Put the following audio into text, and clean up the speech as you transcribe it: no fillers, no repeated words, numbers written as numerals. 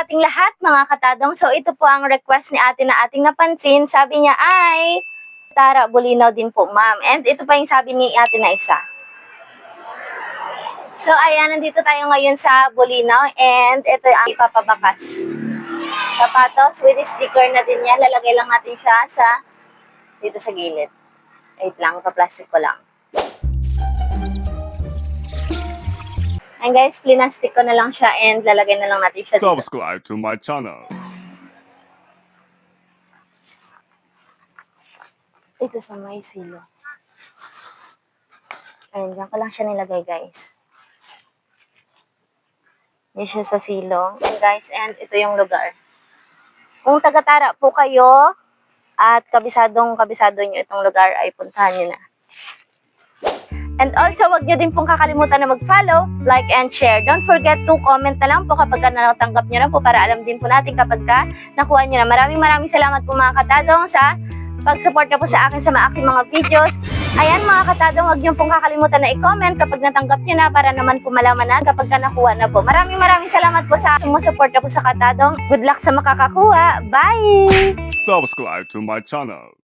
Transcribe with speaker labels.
Speaker 1: sa ating lahat, mga katadong. So, ito po ang request ni ate na ating napansin. Sabi niya ay, Tara, Bulinaw din po, ma'am. And ito pa yung sabi ni ate na isa. So, ayan, nandito tayo ngayon sa Bulinaw. And ito yung ipapabakas. Sapatos with sticker na din yan. Lalagay lang natin siya dito sa gilid. Wait lang, pa-plastic ko lang. And guys, plinastic ko na lang siya and lalagay na lang natin siya dito.
Speaker 2: Subscribe to my channel.
Speaker 1: Ito sa may silo. Ayan, dyan ko lang siya nilagay, guys. Yan siya sa silo. And guys, and ito yung lugar. Kung taga-Tara po kayo at kabisado nyo itong lugar, ay puntahan nyo na. And also, wag nyo din pong kakalimutan na mag-follow, like, and share. Don't forget to comment na lang po kapag natanggap nyo na po para alam din po natin kapag nakuha nyo na. Maraming salamat po mga katadong sa pag-suporta po sa akin sa aking mga videos. Ayan mga katadong, wag nyo pong kakalimutan na i-comment kapag natanggap nyo na para naman po malaman na kapag nakuha na po. Maraming salamat po sa sumusuporta po sa katadong. Good luck sa makakakuha. Bye!
Speaker 2: Subscribe to my channel.